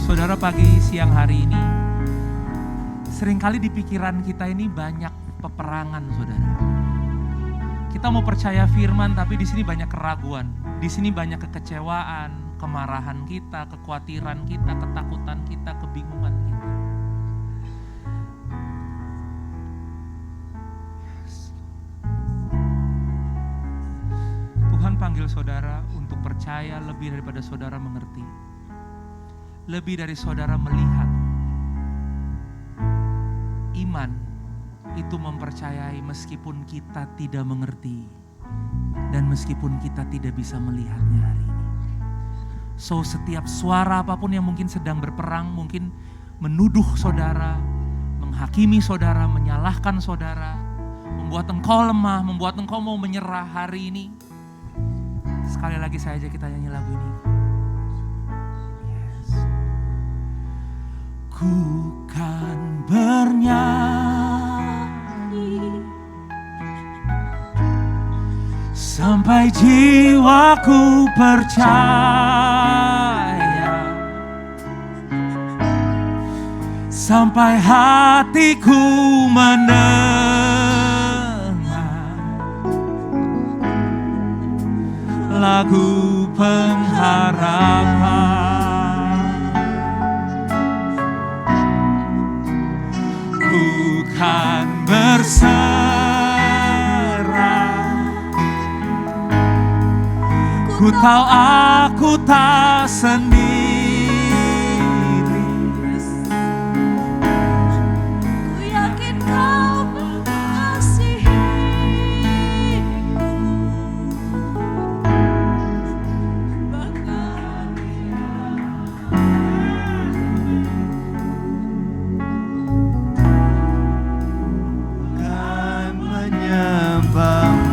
Saudara, pagi siang hari ini seringkali di pikiran kita ini banyak peperangan, saudara. Kita mau percaya firman, tapi di sini banyak keraguan, di sini banyak kekecewaan, kemarahan kita, kekhawatiran kita, ketakutan kita, kebingungan kita. Tuhan panggil saudara untuk percaya lebih daripada saudara mengerti, lebih dari saudara melihat. Iman itu mempercayai meskipun kita tidak mengerti dan meskipun kita tidak bisa melihatnya hari ini. So setiap suara apapun yang mungkin sedang berperang, mungkin menuduh saudara, menghakimi saudara, menyalahkan saudara, membuat engkau lemah, membuat engkau mau menyerah hari ini. Sekali lagi saya ajak kita nyanyi lagu ini. Yes. Ku kan bernyanyi sampai jiwaku percaya, sampai hatiku mendengar lagu pengharapan. Ku kan berserah, ku tahu aku tak sendiri. Ku yakin Kau mengasihiku. Bahkan Kan menyembahmu.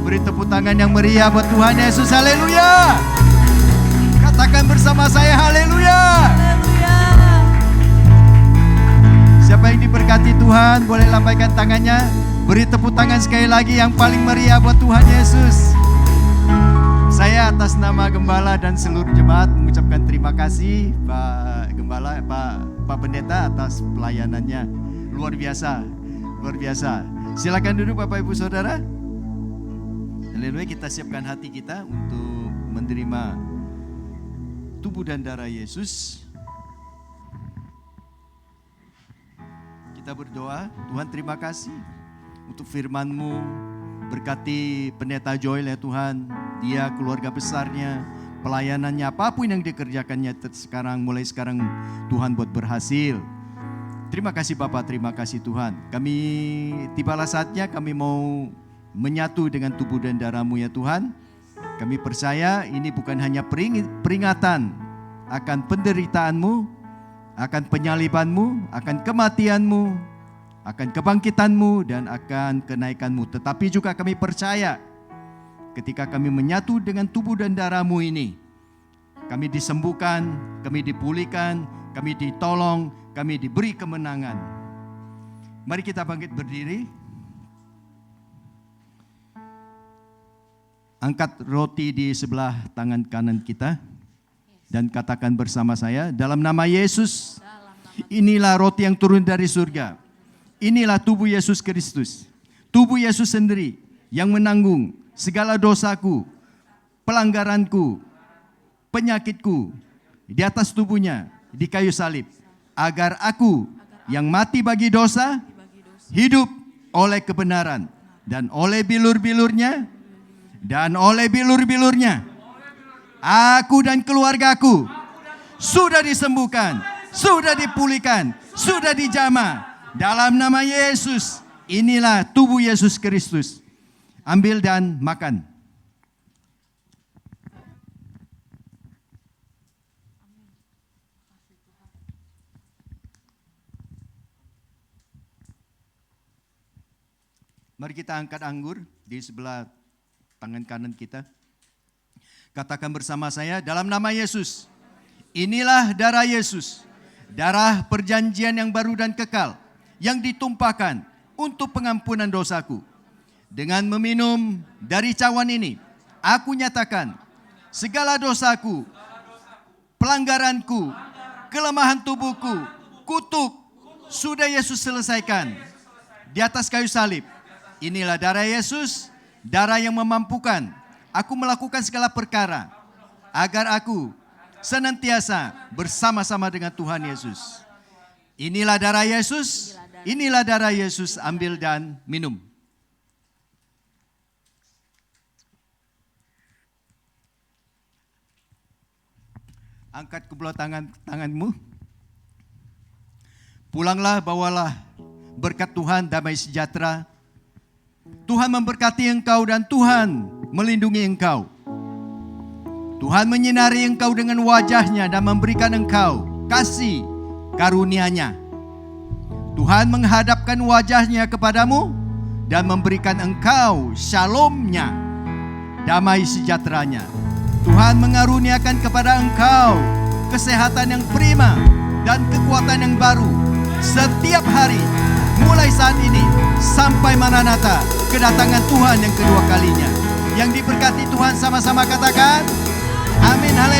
Beri tepuk tangan yang meriah buat Tuhan Yesus. Haleluya. Katakan bersama saya, haleluya. haleluya. Siapa yang diberkati Tuhan boleh lambaikan tangannya. Beri tepuk tangan sekali lagi yang paling meriah buat Tuhan Yesus. Saya atas nama Gembala dan seluruh jemaat mengucapkan terima kasih Pak Gembala, Pak Pendeta atas pelayanannya. Luar biasa, luar biasa. Silakan duduk Bapak Ibu Saudara. Haleluya, kita siapkan hati kita untuk menerima tubuh dan darah Yesus. Kita berdoa, Tuhan terima kasih untuk firman-Mu. Berkati Pendeta Joel ya Tuhan, dia keluarga besarnya, pelayanannya, apapun yang dikerjakannya mulai sekarang Tuhan buat berhasil. Terima kasih Bapak, terima kasih Tuhan. Kami tibalah saatnya kami mau menyatu dengan tubuh dan darah-Mu ya Tuhan. Kami percaya ini bukan hanya peringatan akan penderitaan-Mu, akan penyaliban-Mu, akan kematian-Mu, akan kebangkitan-Mu, dan akan kenaikan-Mu. Tetapi juga kami percaya ketika kami menyatu dengan tubuh dan darah-Mu ini, kami disembuhkan, kami dipulihkan, kami ditolong, kami diberi kemenangan. Mari kita bangkit berdiri. Angkat roti di sebelah tangan kanan kita dan katakan bersama saya, dalam nama Yesus, inilah roti yang turun dari surga. Inilah tubuh Yesus Kristus. Tubuh Yesus sendiri yang menanggung segala dosaku, pelanggaranku, penyakitku di atas tubuhnya di kayu salib, agar aku yang mati bagi dosa hidup oleh kebenaran, dan oleh bilur-bilurnya aku dan keluargaku sudah disembuhkan, sudah dipulihkan, sudah dijamah dalam nama Yesus. Inilah tubuh Yesus Kristus. Ambil dan makan. Mari kita angkat anggur di sebelah tangan kanan kita. Katakan bersama saya, dalam nama Yesus. Inilah darah Yesus, darah perjanjian yang baru dan kekal, yang ditumpahkan untuk pengampunan dosaku. Dengan meminum dari cawan ini, aku nyatakan segala dosaku, pelanggaranku, kelemahan tubuhku, kutuk, sudah Yesus selesaikan di atas kayu salib. Inilah darah Yesus, darah yang memampukan aku melakukan segala perkara, agar aku senantiasa bersama-sama dengan Tuhan Yesus. Inilah darah Yesus, inilah darah Yesus, ambil dan minum. Angkat kedua tanganmu. Pulanglah, bawalah berkat Tuhan, damai sejahtera. Tuhan memberkati engkau dan Tuhan melindungi engkau. Tuhan menyinari engkau dengan wajahnya dan memberikan engkau kasih karunia-Nya. Tuhan menghadapkan wajahnya kepadamu dan memberikan engkau shalom-Nya, damai sejahtera-Nya. Tuhan mengaruniakan kepada engkau kesehatan yang prima dan kekuatan yang baru setiap hari, mulai saat ini sampai Maranatha, kedatangan Tuhan yang kedua kalinya. Yang diberkati Tuhan sama-sama katakan amin, haleluya.